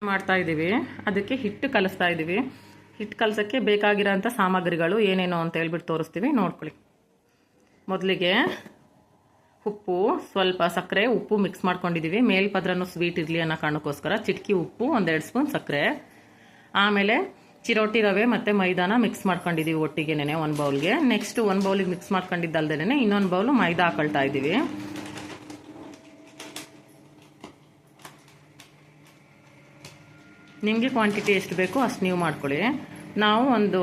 ಮಾಡ್ತಾ ಇದ್ದೀವಿ. ಅದಕ್ಕೆ ಹಿಟ್ಟು ಕಲಿಸ್ತಾ ಇದ್ದೀವಿ. ಹಿಟ್ಟು ಕಲಸಕ್ಕೆ ಬೇಕಾಗಿರೋಂಥ ಸಾಮಗ್ರಿಗಳು ಏನೇನು ಅಂತ ಹೇಳ್ಬಿಟ್ಟು ತೋರಿಸ್ತೀವಿ, ನೋಡ್ಕೊಳ್ಳಿ. ಮೊದಲಿಗೆ ಉಪ್ಪು, ಸ್ವಲ್ಪ ಸಕ್ಕರೆ, ಉಪ್ಪು ಮಿಕ್ಸ್ ಮಾಡ್ಕೊಂಡಿದ್ದೀವಿ. ಮೇಲ್ಪದ್ರನೂ ಸ್ವೀಟ್ ಇರಲಿ ಅನ್ನೋ ಕಾರಣಕ್ಕೋಸ್ಕರ ಚಿಟಕಿ ಉಪ್ಪು, 1-2 ಸ್ಪೂನ್ ಸಕ್ಕರೆ. ಆಮೇಲೆ ಚಿರೋಟಿ ರವೆ ಮತ್ತು ಮೈದಾನ ಮಿಕ್ಸ್ ಮಾಡ್ಕೊಂಡಿದ್ದೀವಿ ಒಟ್ಟಿಗೆನೆ ಒಂದು ಬೌಲ್ಗೆ. ನೆಕ್ಸ್ಟ್ ಒಂದು ಬೌಲಿಗೆ ಮಿಕ್ಸ್ ಮಾಡ್ಕೊಂಡಿದ್ದಲ್ದೇನೆ ಇನ್ನೊಂದು ಬೌಲು ಮೈದಾ ಹಾಕೊಳ್ತಾ ಇದ್ದೀವಿ. ನಿಮಗೆ ಕ್ವಾಂಟಿಟಿ ಎಷ್ಟು ಬೇಕೋ ಅಷ್ಟು ನೀವು ಮಾಡ್ಕೊಳ್ಳಿ. ನಾವು ಒಂದು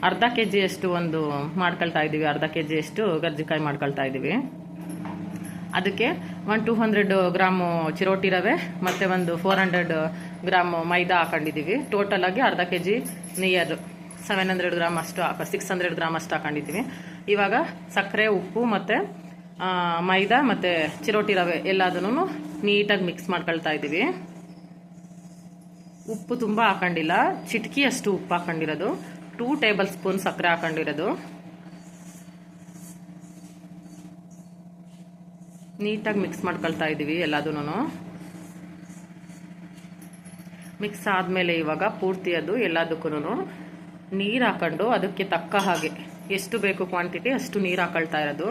ಅರ್ಧ kg ಅಷ್ಟು ಒಂದು ಮಾಡ್ಕೊಳ್ತಾ ಇದ್ದೀವಿ. ಅರ್ಧ kg ಅಷ್ಟು ಗರ್ಜಿಕಾಯಿ ಮಾಡ್ಕೊಳ್ತಾ ಇದ್ದೀವಿ. ಅದಕ್ಕೆ 200 ಗ್ರಾಮು ಚಿರೋಟಿ ರವೆ ಮತ್ತು ಒಂದು 400 ಗ್ರಾಮ್ ಮೈದಾ ಹಾಕೊಂಡಿದ್ದೀವಿ. ಟೋಟಲ್ ಆಗಿ ಅರ್ಧ kg ನಿಯರ್ 700 ಗ್ರಾಮ್ ಅಷ್ಟು 600 ಗ್ರಾಮ್ ಅಷ್ಟು ಹಾಕೊಂಡಿದ್ದೀವಿ. ಇವಾಗ ಸಕ್ಕರೆ, ಉಪ್ಪು ಮತ್ತು ಮೈದಾ ಮತ್ತು ಚಿರೋಟಿ ರವೆ ಎಲ್ಲದನ್ನು ನೀಟಾಗಿ ಮಿಕ್ಸ್ ಮಾಡ್ಕೊಳ್ತಾ ಇದ್ದೀವಿ. ಉಪ್ಪು ತುಂಬ ಹಾಕೊಂಡಿಲ್ಲ, ಚಿಟಕಿ ಅಷ್ಟು ಉಪ್ಪು ಹಾಕೊಂಡಿರೋದು. 2 ಟೇಬಲ್ ಸ್ಪೂನ್ ಸಕ್ಕರೆ ಹಾಕೊಂಡಿರೋದು. ನೀಟಾಗಿ ಮಿಕ್ಸ್ ಮಾಡ್ಕೊಳ್ತಾ ಇದ್ದೀವಿ ಎಲ್ಲದನ್ನು. ಮಿಕ್ಸ್ ಆದಮೇಲೆ ಇವಾಗ ಪೂರ್ತಿ ಅದು ಎಲ್ಲದಕ್ಕೂ ನೀರು ಹಾಕೊಂಡು ಅದಕ್ಕೆ ತಕ್ಕ ಹಾಗೆ ಎಷ್ಟು ಬೇಕು ಕ್ವಾಂಟಿಟಿ ಅಷ್ಟು ನೀರು ಹಾಕೊಳ್ತಾ ಇರೋದು.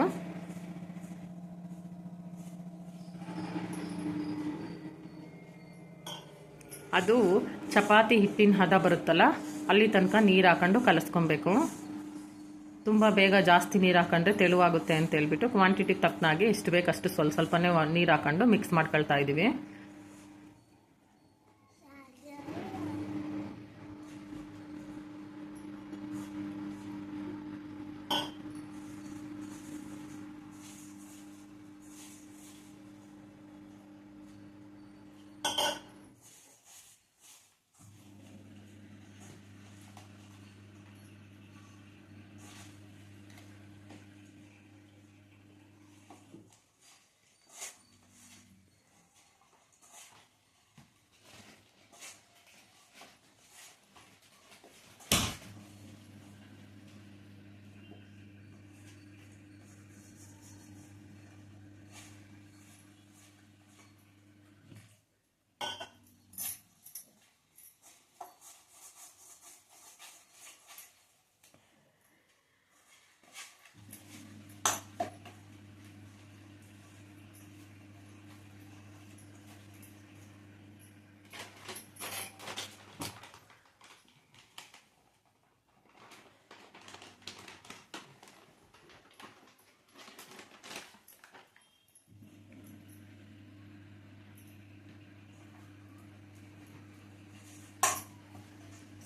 ಅದು ಚಪಾತಿ ಹಿಟ್ಟಿನ ಹದ ಬರುತ್ತಲ್ಲ, ಅಲ್ಲಿ ತನಕ ನೀರು ಹಾಕೊಂಡು ಕಲಸ್ಕೊಬೇಕು. ತುಂಬ ಬೇಗ ಜಾಸ್ತಿ ನೀರು ಹಾಕೊಂಡ್ರೆ ತೆಳುವಾಗುತ್ತೆ ಅಂತ ಹೇಳ್ಬಿಟ್ಟು ಕ್ವಾಂಟಿಟಿಗೆ ತಕ್ಕನಾಗಿ ಎಷ್ಟು ಬೇಕಷ್ಟು ಸ್ವಲ್ಪನೇ ನೀರು ಹಾಕೊಂಡು ಮಿಕ್ಸ್ ಮಾಡ್ಕೊಳ್ತಾ ಇದ್ದೀವಿ.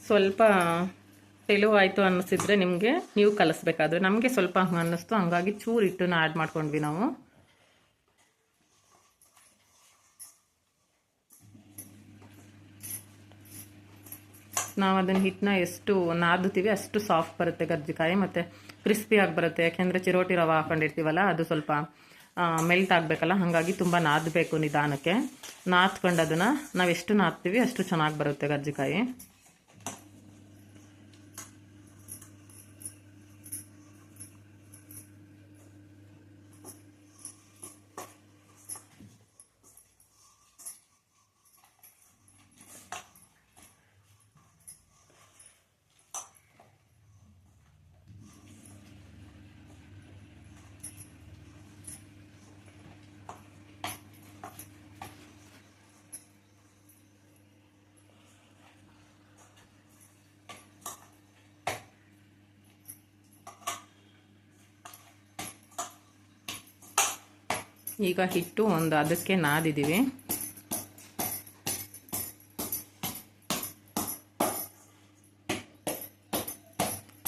ಸ್ವಲ್ಪ ತೆಳುವಾಯಿತು ಅನ್ನಿಸಿದ್ರೆ ನಿಮಗೆ ನೀವು ಕಲಿಸ್ಬೇಕಾದ್ರೆ, ನಮಗೆ ಸ್ವಲ್ಪ ಹಂಗೆ ಅನ್ನಿಸ್ತು, ಹಂಗಾಗಿ ಚೂರು ಹಿಟ್ಟನ್ನ ಆ್ಯಡ್ ಮಾಡ್ಕೊಂಡ್ವಿ ನಾವು. ಅದನ್ನು ಹಿಟ್ಟನ್ನ ಎಷ್ಟು ನಾದುತ್ತೀವಿ ಅಷ್ಟು ಸಾಫ್ಟ್ ಬರುತ್ತೆ ಗರ್ಜಿಕಾಯಿ, ಮತ್ತು ಕ್ರಿಸ್ಪಿಯಾಗಿ ಬರುತ್ತೆ. ಯಾಕೆಂದರೆ ಚಿರೋಟಿ ರವೆ ಹಾಕೊಂಡಿರ್ತೀವಲ್ಲ, ಅದು ಸ್ವಲ್ಪ ಮೆಲ್ಟ್ ಆಗಬೇಕಲ್ಲ, ಹಾಗಾಗಿ ತುಂಬ ನಾದಬೇಕು ನಿಧಾನಕ್ಕೆ. ನಾದ್ಕೊಂಡು ಅದನ್ನು ನಾವು ಎಷ್ಟು ನಾದ್ತೀವಿ ಅಷ್ಟು ಚೆನ್ನಾಗಿ ಬರುತ್ತೆ ಗರ್ಜಿಕಾಯಿ. ಈಗ ಹಿಟ್ಟು ಒಂದು ಅದಕ್ಕೆ ನಾದಿದ್ದೀವಿ.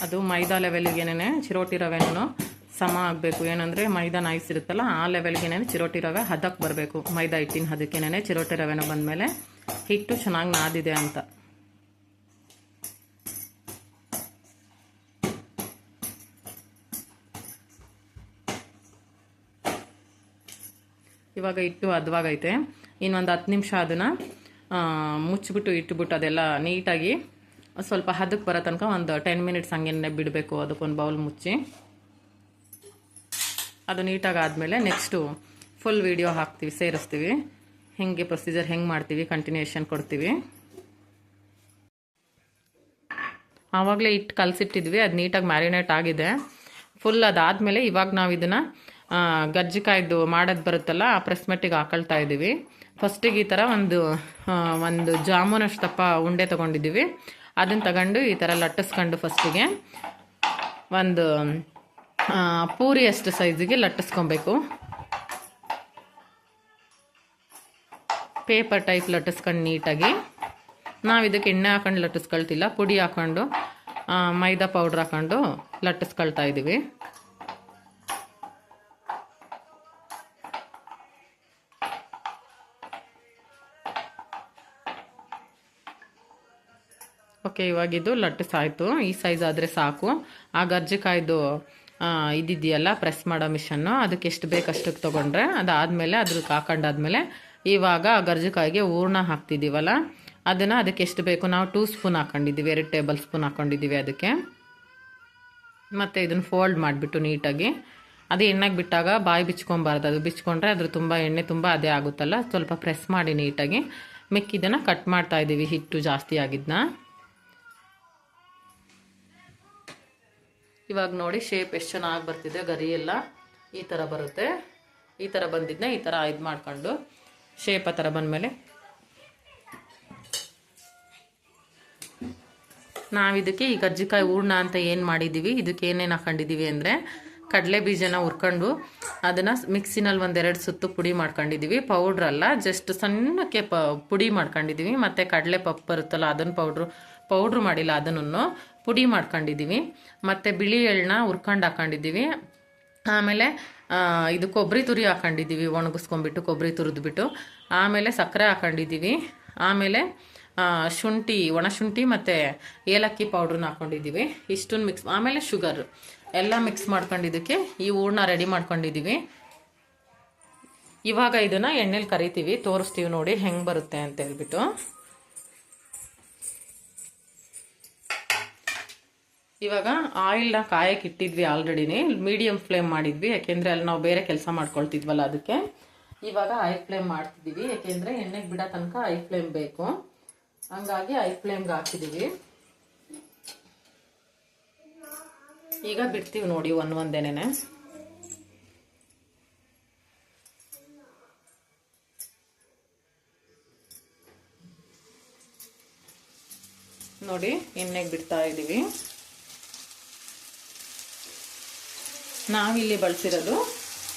ಅದು ಮೈದಾ ಲೆವೆಲ್ಗೇನೆ ಚಿರೋಟಿ ರವೆನೂ ಸಮ ಆಗಬೇಕು. ಏನಂದರೆ ಮೈದಾ ನೈಸ್ ಇರುತ್ತಲ್ಲ, ಆ ಲೆವೆಲ್ಗೇನೆ ಚಿರೋಟಿ ರವೆ ಹದಕ್ಕೆ ಬರಬೇಕು. ಮೈದಾ ಹಿಟ್ಟಿನ ಹದಕ್ಕೇನೆ ಚಿರೋಟಿ ರವೆನೂ ಬಂದಮೇಲೆ ಹಿಟ್ಟು ಚೆನ್ನಾಗಿ ನಾದಿದೆ ಅಂತ. ಇವಾಗ ಹಿಟ್ಟು ಹದವಾಗೈತೆ. ಇನ್ನೊಂದು 10 ನಿಮಿಷ ಅದನ್ನು ಮುಚ್ಚಿಬಿಟ್ಟು ಇಟ್ಬಿಟ್ಟು ಅದೆಲ್ಲ ನೀಟಾಗಿ ಸ್ವಲ್ಪ ಹದಕ್ಕೆ ಬರೋ ತನಕ ಒಂದು 10 ಮಿನಿಟ್ಸ್ ಹಂಗೆ ಬಿಡಬೇಕು. ಅದಕ್ಕೊಂದು ಬೌಲ್ ಮುಚ್ಚಿ ಅದು ನೀಟಾಗಿ ಆದಮೇಲೆ ನೆಕ್ಸ್ಟು ಫುಲ್ ವಿಡಿಯೋ ಹಾಕ್ತೀವಿ, ಸೇರಿಸ್ತೀವಿ. ಹೆಂಗೆ ಪ್ರೊಸೀಜರ್ ಹೆಂಗೆ ಮಾಡ್ತೀವಿ ಕಂಟಿನ್ಯೂಷನ್ ಕೊಡ್ತೀವಿ. ಆವಾಗಲೇ ಹಿಟ್ಟು ಕಲಸಿಟ್ಟಿದ್ವಿ, ಅದು ನೀಟಾಗಿ ಮ್ಯಾರಿನೇಟ್ ಆಗಿದೆ ಫುಲ್. ಅದಾದಮೇಲೆ ಇವಾಗ ನಾವು ಇದನ್ನು ಗರ್ಜಿಕಾಯ್ದು ಮಾಡೋದು ಬರುತ್ತಲ್ಲ, ಆ ಪ್ರೆಸ್ ಮೆಟ್ಟಿಗೆ ಹಾಕೊಳ್ತಾ ಇದ್ದೀವಿ. ಫಸ್ಟಿಗೆ ಈ ಥರ ಒಂದು ಜಾಮೂನಷ್ಟು ದಪ್ಪ ಉಂಡೆ ತೊಗೊಂಡಿದ್ದೀವಿ. ಅದನ್ನು ತಗೊಂಡು ಈ ಥರ ಲಟ್ಟಿಸ್ಕೊಂಡು ಫಸ್ಟಿಗೆ ಒಂದು ಪೂರಿಯಷ್ಟು ಸೈಜಿಗೆ ಲಟ್ಟಿಸ್ಕೊಬೇಕು. ಪೇಪರ್ ಟೈಪ್ ಲಟ್ಟಿಸ್ಕೊಂಡು ನೀಟಾಗಿ. ನಾವು ಇದಕ್ಕೆ ಎಣ್ಣೆ ಹಾಕೊಂಡು ಲಟ್ಟಿಸ್ಕೊಳ್ತಿಲ್ಲ, ಪುಡಿ ಹಾಕೊಂಡು ಮೈದಾ ಪೌಡ್ರ್ ಹಾಕೊಂಡು ಲಟ್ಟಿಸ್ಕೊಳ್ತಾ ಇದ್ದೀವಿ. ಓಕೆ, ಇವಾಗಿದು ಲಟ್ಟಿಸಾಯಿತು. ಈ ಸೈಜ್ ಆದರೆ ಸಾಕು. ಆ ಗರ್ಜಿಕಾಯ್ದು ಇದಿದೆಯಲ್ಲ ಪ್ರೆಸ್ ಮಾಡೋ ಮಿಷನ್ನು, ಅದಕ್ಕೆ ಎಷ್ಟು ಬೇಕಷ್ಟಕ್ಕೆ ತೊಗೊಂಡ್ರೆ ಅದಾದಮೇಲೆ ಅದ್ರಕ್ಕೆ ಹಾಕೊಂಡಾದ್ಮೇಲೆ ಇವಾಗ ಆ ಗರ್ಜಿಕಾಯಿಗೆ ಹೂರ್ಣ ಹಾಕ್ತಿದ್ದೀವಲ್ಲ, ಅದನ್ನು ಅದಕ್ಕೆ ಎಷ್ಟು ಬೇಕು ನಾವು 2 ಸ್ಪೂನ್ ಹಾಕ್ಕೊಂಡಿದ್ದೀವಿ, 2 ಟೇಬಲ್ ಸ್ಪೂನ್ ಹಾಕ್ಕೊಂಡಿದ್ದೀವಿ ಅದಕ್ಕೆ. ಮತ್ತು ಇದನ್ನು ಫೋಲ್ಡ್ ಮಾಡಿಬಿಟ್ಟು ನೀಟಾಗಿ ಅದು ಎಣ್ಣೆಗೆ ಬಿಟ್ಟಾಗ ಬಾಯಿ ಬಿಚ್ಕೊಬಾರ್ದು, ಅದು ಬಿಚ್ಕೊಂಡ್ರೆ ಅದ್ರ ತುಂಬ ಎಣ್ಣೆ ತುಂಬ ಅದೇ ಆಗುತ್ತಲ್ಲ, ಸ್ವಲ್ಪ ಪ್ರೆಸ್ ಮಾಡಿ ನೀಟಾಗಿ ಮಿಕ್ಕಿದ್ದನ್ನು ಕಟ್ ಮಾಡ್ತಾಯಿದ್ದೀವಿ. ಹಿಟ್ಟು ಜಾಸ್ತಿ ಆಗಿದ್ದನ್ನ ಇವಾಗ ನೋಡಿ ಶೇಪ್ ಎಷ್ಟು ಚೆನ್ನಾಗಿ ಬರ್ತಿದೆ. ಗರಿ ಎಲ್ಲ ಈ ಥರ ಬರುತ್ತೆ. ಈ ಥರ ಬಂದಿದ್ದನ್ನ ಈ ಥರ ಇದು ಮಾಡ್ಕೊಂಡು ಶೇಪ್ ಆ ಥರ ಬಂದಮೇಲೆ ನಾವಿದಕ್ಕೆ ಈ ಗರ್ಜಿಕಾಯಿ ಹೂರ್ಣ ಅಂತ ಏನು ಮಾಡಿದ್ದೀವಿ, ಇದಕ್ಕೆ ಏನೇನು ಹಾಕೊಂಡಿದ್ದೀವಿ ಅಂದರೆ ಕಡಲೆ ಬೀಜನ ಹುರ್ಕೊಂಡು ಅದನ್ನು ಮಿಕ್ಸಿನಲ್ಲಿ 1-2 ಸುತ್ತು ಪುಡಿ ಮಾಡ್ಕೊಂಡಿದ್ದೀವಿ. ಪೌಡ್ರಲ್ಲ, ಜಸ್ಟ್ ಸಣ್ಣಕ್ಕೆ ಪುಡಿ ಮಾಡ್ಕೊಂಡಿದ್ದೀವಿ. ಮತ್ತು ಕಡಲೆ ಪಪ್ಪು ಬರುತ್ತಲ್ಲ ಅದನ್ನು ಪೌಡ್ರು ಮಾಡಿಲ್ಲ, ಅದನ್ನು ಪುಡಿ ಮಾಡ್ಕೊಂಡಿದ್ದೀವಿ. ಮತ್ತು ಬಿಳಿ ಎಳ್ಳನ್ನ ಹುರ್ಕೊಂಡು ಹಾಕೊಂಡಿದ್ದೀವಿ. ಆಮೇಲೆ ಇದು ಕೊಬ್ಬರಿ ತುರಿ ಹಾಕೊಂಡಿದ್ದೀವಿ, ಒಣಗಿಸ್ಕೊಂಬಿಟ್ಟು ಕೊಬ್ಬರಿ ತುರಿದ್ಬಿಟ್ಟು. ಆಮೇಲೆ ಸಕ್ಕರೆ ಹಾಕೊಂಡಿದ್ದೀವಿ. ಆಮೇಲೆ ಶುಂಠಿ, ಒಣಶುಂಠಿ ಮತ್ತು ಏಲಕ್ಕಿ ಪೌಡ್ರನ್ನ ಹಾಕ್ಕೊಂಡಿದ್ದೀವಿ. ಇಷ್ಟನ್ನು ಮಿಕ್ಸ್, ಆಮೇಲೆ ಶುಗರ್ ಎಲ್ಲ ಮಿಕ್ಸ್ ಮಾಡ್ಕೊಂಡಿದ್ದಕ್ಕೆ ಈ ಹೂರ್ಣ ರೆಡಿ ಮಾಡ್ಕೊಂಡಿದ್ದೀವಿ. ಇವಾಗ ಇದನ್ನು ಎಣ್ಣೆಲಿ ಕರಿತೀವಿ, ತೋರಿಸ್ತೀವಿ ನೋಡಿ ಹೆಂಗೆ ಬರುತ್ತೆ ಅಂತ ಹೇಳ್ಬಿಟ್ಟು. ಇವಾಗ ಆಯಿಲ್ನ ಕಾಯಕ್ಕೆ ಇಟ್ಟಿದ್ವಿ ಆಲ್ರೆಡಿನೇ, ಮೀಡಿಯಮ್ ಫ್ಲೇಮ್ ಮಾಡಿದ್ವಿ, ಯಾಕೆಂದರೆ ಅಲ್ಲಿ ನಾವು ಬೇರೆ ಕೆಲಸ ಮಾಡ್ಕೊಳ್ತಿದ್ವಲ್ಲ ಅದಕ್ಕೆ. ಇವಾಗ ಹೈ ಫ್ಲೇಮ್ ಮಾಡ್ತಿದ್ದೀವಿ, ಯಾಕೆಂದರೆ ಎಣ್ಣೆಗೆ ಬಿಡೋ ತನಕ ಹೈ ಫ್ಲೇಮ್ ಬೇಕು, ಹಂಗಾಗಿ ಹೈ ಫ್ಲೇಮ್ಗೆ ಹಾಕಿದ್ದೀವಿ. ಈಗ ಬಿಡ್ತೀವಿ ನೋಡಿ ಒಂದೇನೆ. ನೋಡಿ ಎಣ್ಣೆಗೆ ಬಿಡ್ತಾ ಇದ್ದೀವಿ. ನಾವಿಲ್ಲಿ ಬಳಸಿರೋದು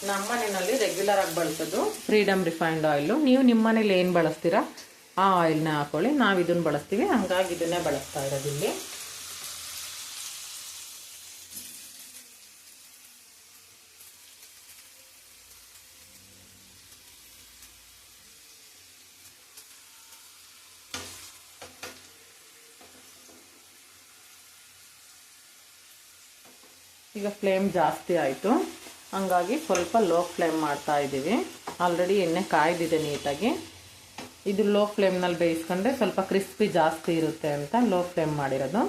ನಮ್ಮ ಮನೆಯಲ್ಲಿ ರೆಗ್ಯುಲರ್ ಆಗಿ ಬಳಸೋದು ಫ್ರೀಡಮ್ ರಿಫೈನ್ಡ್ ಆಯಿಲು. ನೀವು ನಿಮ್ಮ ಮನೇಲಿ ಏನು ಬಳಸ್ತೀರಾ ಆ ಆಯಿಲ್ನ ಹಾಕೊಳ್ಳಿ. ನಾವು ಇದನ್ನು ಬಳಸ್ತೀವಿ, ಹಂಗಾಗಿ ಇದನ್ನೇ ಬಳಸ್ತಾ ಇರೋದು ಇಲ್ಲಿ. ಈಗ ಫ್ಲೇಮ್ ಜಾಸ್ತಿ ಆಯಿತು, ಹಂಗಾಗಿ ಸ್ವಲ್ಪ ಲೋ ಫ್ಲೇಮ್ ಮಾಡ್ತಾ ಇದ್ದೀವಿ. ಆಲ್ರೆಡಿ ಎಣ್ಣೆ ಕಾಯ್ದಿದೆ ನೀಟಾಗಿ. ಇದು ಲೋ ಫ್ಲೇಮ್ನಲ್ಲಿ ಬೇಯಿಸ್ಕೊಂಡ್ರೆ ಸ್ವಲ್ಪ ಕ್ರಿಸ್ಪಿ ಜಾಸ್ತಿ ಇರುತ್ತೆ ಅಂತ ಲೋ ಫ್ಲೇಮ್ ಮಾಡಿರೋದು.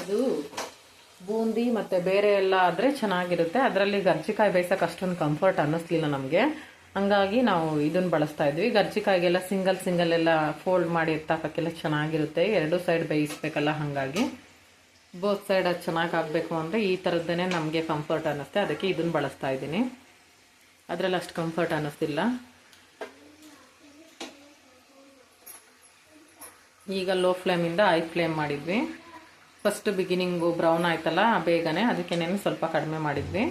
ಅದು ಬೂಂದಿ ಮತ್ತು ಬೇರೆ ಎಲ್ಲ ಆದರೆ ಚೆನ್ನಾಗಿರುತ್ತೆ. ಅದರಲ್ಲಿ ಗರ್ಜಿಕಾಯಿ ಬೇಯಿಸೋಕೆ ಅಷ್ಟೊಂದು ಕಂಫರ್ಟ್ ಅನ್ನಿಸ್ಲಿಲ್ಲ ನಮಗೆ, ಹಂಗಾಗಿ ನಾವು ಇದನ್ನು ಬಳಸ್ತಾ ಇದ್ವಿ. ಗರ್ಜಿಕಾಯಿಗೆಲ್ಲ ಸಿಂಗಲ್ ಎಲ್ಲ ಫೋಲ್ಡ್ ಮಾಡಿ ಎತ್ತಾಕೋಕ್ಕೆಲ್ಲ ಚೆನ್ನಾಗಿರುತ್ತೆ. 2 ಸೈಡ್ ಬೇಯಿಸ್ಬೇಕಲ್ಲ, ಹಾಗಾಗಿ ಬೋತ್ ಸೈಡ್ ಅದು ಚೆನ್ನಾಗಿ ಆಗಬೇಕು ಅಂದರೆ ಈ ಥರದ್ದೇ ನಮಗೆ ಕಂಫರ್ಟ್ ಅನ್ನಿಸುತ್ತೆ. ಅದಕ್ಕೆ ಇದನ್ನು ಬಳಸ್ತಾ ಇದ್ದೀನಿ. ಅದರಲ್ಲಿ ಅಷ್ಟು ಕಂಫರ್ಟ್ ಅನ್ನಿಸ್ತಿಲ್ಲ. ಈಗ ಲೋ ಫ್ಲೇಮಿಂದ ಹೈ ಫ್ಲೇಮ್ ಮಾಡಿದ್ವಿ. ಫಸ್ಟ್ ಬಿಗಿನಿಂಗು ಬ್ರೌನ್ ಆಯ್ತಲ್ಲ ಬೇಗನೆ, ಅದಕ್ಕೇನೆ ಸ್ವಲ್ಪ ಕಡಿಮೆ ಮಾಡಿದ್ವಿ.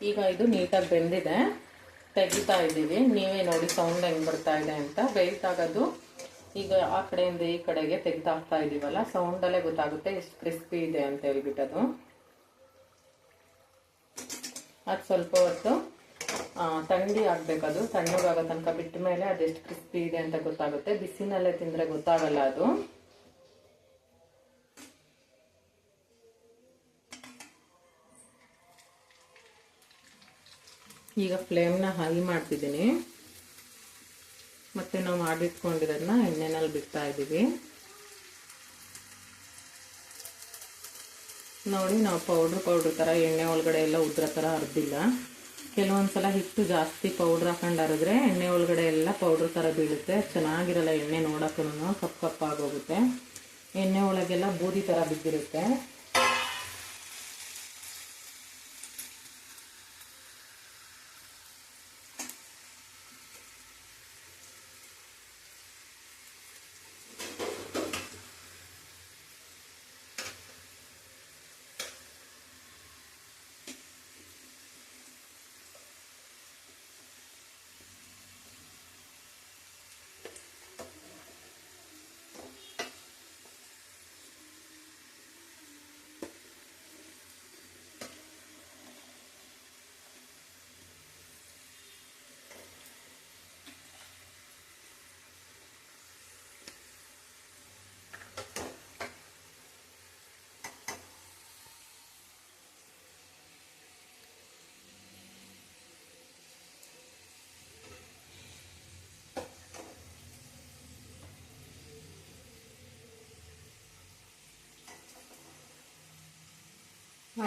ಈಗ ಇದು ನೀಟಾಗಿ ಬೆಂದಿದೆ, ತೆಗಿತಾ ಇದ್ದೀವಿ. ನೀವೇ ನೋಡಿ ಸೌಂಡ್ ಹೆಂಗೆ ಬರ್ತಾ ಇದೆ ಅಂತ. ಬೇಯ್ತಾಗದು ಈಗ ಆ ಕಡೆಯಿಂದ ಈ ಕಡೆಗೆ ತೆಗ್ದು ಹಾಕ್ತಾ ಇದೀವಲ್ಲ, ಸೌಂಡಲ್ಲೇ ಗೊತ್ತಾಗುತ್ತೆ ಎಷ್ಟು ಕ್ರಿಸ್ಪಿ ಇದೆ ಅಂತ ಹೇಳ್ಬಿಟ್ಟದು. ಅದು ಸ್ವಲ್ಪ ಹೊತ್ತು ಥಂಡಿ ಆಗ್ಬೇಕದು. ತಣ್ಣಗಾಗೋ ತನಕ ಬಿಟ್ಟ ಮೇಲೆ ಅದೆಷ್ಟು ಕ್ರಿಸ್ಪಿ ಇದೆ ಅಂತ ಗೊತ್ತಾಗುತ್ತೆ. ಬಿಸಿನಲ್ಲೇ ತಿಂದರೆ ಗೊತ್ತಾಗಲ್ಲ ಅದು. ಈಗ ಫ್ಲೇಮ್ನ ಹೈ ಮಾಡ್ತಿದ್ದೀನಿ. ಮತ್ತೆ ನಾವು ಮಾಡಿಟ್ಕೊಂಡಿರೋದನ್ನ ಎಣ್ಣೆನಲ್ಲಿ ಬಿಡ್ತಾ ಇದ್ದೀವಿ. ನೋಡಿ, ನಾವು ಪೌಡ್ರ್ ಥರ ಎಣ್ಣೆ ಒಳಗಡೆ ಎಲ್ಲ ಉದ್ರ ಥರ ಹರಿದಿಲ್ಲ. ಕೆಲವೊಂದ್ಸಲ ಹಿಟ್ಟು ಜಾಸ್ತಿ ಪೌಡ್ರ್ ಹಾಕೊಂಡು ಹರಿದ್ರೆ ಎಣ್ಣೆ ಒಳಗಡೆ ಎಲ್ಲ ಪೌಡ್ರ್ ಥರ ಬೀಳುತ್ತೆ, ಚೆನ್ನಾಗಿರಲ್ಲ. ಎಣ್ಣೆ ನೋಡೋಕ್ಕೂ ಕಪ್ಪಾಗೋಗುತ್ತೆ. ಎಣ್ಣೆ ಒಳಗೆಲ್ಲ ಬೂದಿ ಥರ ಬಿದ್ದಿರುತ್ತೆ.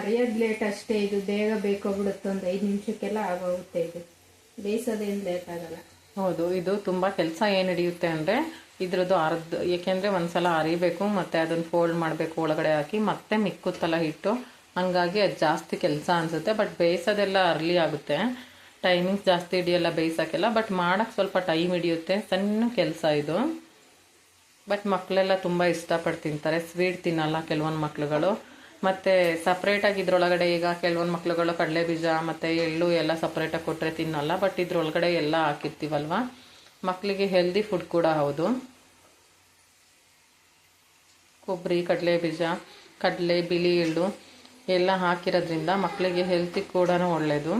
ಅರಿಯೋದು ಲೇಟ್ ಅಷ್ಟೇ, ಇದು ಬೇಗ ಬೇಕೋಗ್ಬಿಡುತ್ತೆ. ಒಂದು 5 ನಿಮಿಷಕ್ಕೆಲ್ಲ ಆಗೋಗುತ್ತೆ. ಇದು ಬೇಯಿಸೋದೇನು ಲೇಟ್ ಆಗಲ್ಲ. ಹೌದು, ಇದು ತುಂಬ ಕೆಲಸ ಏನು ಹಿಡಿಯುತ್ತೆ ಅಂದರೆ ಇದ್ರದ್ದು ಏಕೆಂದರೆ ಒಂದ್ಸಲ ಅರಿಬೇಕು, ಮತ್ತು ಅದನ್ನು ಫೋಲ್ಡ್ ಮಾಡಬೇಕು, ಒಳಗಡೆ ಹಾಕಿ ಮತ್ತೆ ಮಿಕ್ಕುತ್ತಲ್ಲ ಹಿಟ್ಟು. ಹಂಗಾಗಿ ಅದು ಜಾಸ್ತಿ ಕೆಲಸ ಅನಿಸುತ್ತೆ. ಬಟ್ ಬೇಯಿಸೋದೆಲ್ಲ ಅರ್ಲಿ ಆಗುತ್ತೆ. ಟೈಮಿಂಗ್ಸ್ ಜಾಸ್ತಿ ಹಿಡಿಯಲ್ಲ ಬೇಯಿಸೋಕ್ಕೆಲ್ಲ, ಬಟ್ ಮಾಡೋಕ್ಕೆ ಸ್ವಲ್ಪ ಟೈಮ್ ಹಿಡಿಯುತ್ತೆ. ಸಣ್ಣ ಕೆಲಸ ಇದು. ಬಟ್ ಮಕ್ಕಳೆಲ್ಲ ತುಂಬ ಇಷ್ಟಪಟ್ಟು ತಿಂತಾರೆ. ಸ್ವೀಟ್ ತಿನ್ನಲ್ಲ ಕೆಲವೊಂದು ಮಕ್ಳುಗಳು. ಮತ್ತು ಸಪ್ರೇಟಾಗಿ ಇದ್ರೊಳಗಡೆ ಈಗ ಕೆಲವೊಂದು ಮಕ್ಳುಗಳು ಕಡಲೆ ಬೀಜ ಮತ್ತು ಎಳ್ಳು ಎಲ್ಲ ಸಪ್ರೇಟಾಗಿ ಕೊಟ್ಟರೆ ತಿನ್ನಲ್ಲ. ಬಟ್ ಇದ್ರೊಳಗಡೆ ಎಲ್ಲ ಹಾಕಿರ್ತೀವಲ್ವ, ಮಕ್ಕಳಿಗೆ ಹೆಲ್ದಿ ಫುಡ್ ಕೂಡ ಹೌದು. ಕೊಬ್ಬರಿ, ಕಡಲೆ ಬೀಜ, ಕಡಲೆ, ಬಿಳಿ ಎಳ್ಳು ಎಲ್ಲ ಹಾಕಿರೋದ್ರಿಂದ ಮಕ್ಕಳಿಗೆ ಹೆಲ್ತಿ ಕೂಡ ಒಳ್ಳೆಯದು.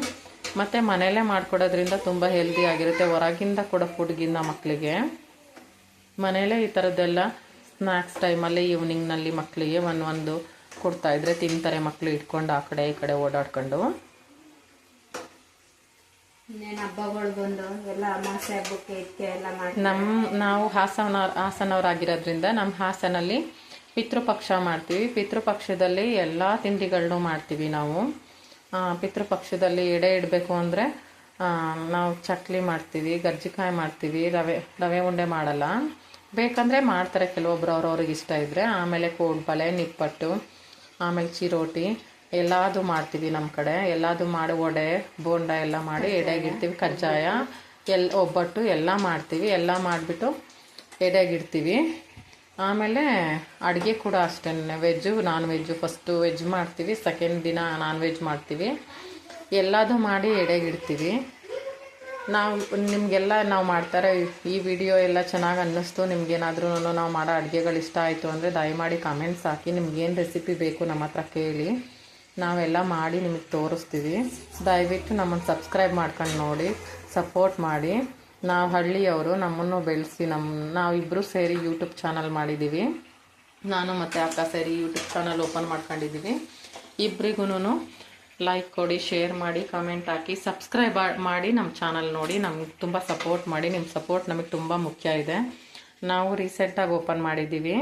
ಮತ್ತು ಮನೆಯಲ್ಲೇ ಮಾಡಿಕೊಡೋದ್ರಿಂದ ತುಂಬ ಹೆಲ್ದಿ ಆಗಿರುತ್ತೆ. ಹೊರಗಿಂದ ಕೊಡೋ ಫುಡ್ಗಿಂತ ಮಕ್ಕಳಿಗೆ ಮನೆಯಲ್ಲೇ ಈ ಥರದ್ದೆಲ್ಲ ಸ್ನ್ಯಾಕ್ಸ್ ಟೈಮಲ್ಲಿ ಈವ್ನಿಂಗ್ನಲ್ಲಿ ಮಕ್ಕಳಿಗೆ ಒಂದು ಕೊಡ್ತಾಯಿದ್ರೆ ತಿಂತಾರೆ ಮಕ್ಕಳು, ಇಟ್ಕೊಂಡು ಆ ಕಡೆ ಈ ಕಡೆ ಓಡಾಡ್ಕೊಂಡು. ಹಬ್ಬಗಳು ಬಂದು ಎಲ್ಲ ಅಮಾವಾಸ್ಯೆ ಹಬ್ಬಕ್ಕೆ ಇದಕ್ಕೆ ಎಲ್ಲ ಮಾಡಿ ನಾವು ಹಾಸನವರಾಗಿರೋದ್ರಿಂದ ನಮ್ಮ ಹಾಸನಲ್ಲಿ ಪಿತೃಪಕ್ಷ ಮಾಡ್ತೀವಿ. ಪಿತೃಪಕ್ಷದಲ್ಲಿ ಎಲ್ಲ ತಿಂಡಿಗಳನ್ನೂ ಮಾಡ್ತೀವಿ ನಾವು. ಪಿತೃಪಕ್ಷದಲ್ಲಿ ಎಡೆ ಇಡಬೇಕು ಅಂದರೆ ನಾವು ಚಕ್ಲಿ ಮಾಡ್ತೀವಿ, ಗರ್ಜಿಕಾಯಿ ಮಾಡ್ತೀವಿ, ರವೆ ಉಂಡೆ ಮಾಡಲ್ಲ. ಬೇಕಂದರೆ ಮಾಡ್ತಾರೆ ಕೆಲವೊಬ್ರು, ಅವ್ರಿಗೆ ಇಷ್ಟ ಇದ್ದರೆ. ಆಮೇಲೆ ಕೋಡ್ಬಳೆ, ನಿಪ್ಪಟ್ಟು, ಆಮೇಲೆ ಚಿರೋಟಿ ಎಲ್ಲದೂ ಮಾಡ್ತೀವಿ ನಮ್ಮ ಕಡೆ. ಎಲ್ಲದೂ ಮಾಡಿ ವಡೆ, ಬೋಂಡ ಎಲ್ಲ ಮಾಡಿ ಎಡೆಗಿಡ್ತೀವಿ. ಕಜ್ಜಾಯ, ಒಬ್ಬಟ್ಟು ಎಲ್ಲ ಮಾಡ್ತೀವಿ. ಎಲ್ಲ ಮಾಡಿಬಿಟ್ಟು ಎಡೆಗಿಡ್ತೀವಿ. ಆಮೇಲೆ ಅಡುಗೆ ಕೂಡ ಅಷ್ಟೇ, veg non veg. First veg ಮಾಡ್ತೀವಿ, ಸೆಕೆಂಡ್ ದಿನ ನಾನ್ ವೆಜ್ ಮಾಡ್ತೀವಿ. ಎಲ್ಲದೂ ಮಾಡಿ ಎಡೆಗಿಡ್ತೀವಿ. ನಿಮಗೆಲ್ಲ ನಾವು ಮಾಡ್ತಾರೆ ಈ ವಿಡಿಯೋ ಎಲ್ಲ ಚೆನ್ನಾಗಿ ಅನ್ನಿಸ್ತು. ನಿಮ್ಗೇನಾದ್ರೂ ನಾವು ಮಾಡೋ ಅಡುಗೆಗಳು ಇಷ್ಟ ಆಯಿತು ಅಂದರೆ ದಯಮಾಡಿ ಕಮೆಂಟ್ಸ್ ಹಾಕಿ. ನಿಮ್ಗೇನು ರೆಸಿಪಿ ಬೇಕು ನಮ್ಮ ಹತ್ರ ಕೇಳಿ, ನಾವೆಲ್ಲ ಮಾಡಿ ನಿಮಗೆ ತೋರಿಸ್ತೀವಿ. ದಯವಿಟ್ಟು ನಮ್ಮನ್ನು ಸಬ್ಸ್ಕ್ರೈಬ್ ಮಾಡ್ಕೊಂಡು ನೋಡಿ, ಸಪೋರ್ಟ್ ಮಾಡಿ. ನಾವು ಹಳ್ಳಿಯವರು, ನಮ್ಮನ್ನು ಬೆಳೆಸಿ ನಾವಿಬ್ಬರು ಸೇರಿ ಯೂಟ್ಯೂಬ್ ಚಾನಲ್ ಮಾಡಿದ್ದೀವಿ. ನಾನು ಮತ್ತು ಅಕ್ಕ ಸೇರಿ ಯೂಟ್ಯೂಬ್ ಚಾನಲ್ ಓಪನ್ ಮಾಡ್ಕೊಂಡಿದ್ದೀವಿ. ಇಬ್ಬರಿಗೂ ಲೈಕ್ ಕೊಡಿ, ಶೇರ್ ಮಾಡಿ, ಕಮೆಂಟ್ ಹಾಕಿ, ಸಬ್ಸ್ಕ್ರೈಬ್ ಮಾಡಿ ನಮ್ಮ ಚಾನಲ್ ನೋಡಿ. ನಮಗೆ ತುಂಬ ಸಪೋರ್ಟ್ ಮಾಡಿ. ನಿಮ್ಮ ಸಪೋರ್ಟ್ ನಮಗೆ ತುಂಬ ಮುಖ್ಯ ಇದೆ. ನಾವು ರೀಸೆಂಟಾಗಿ ಓಪನ್ ಮಾಡಿದ್ದೀವಿ.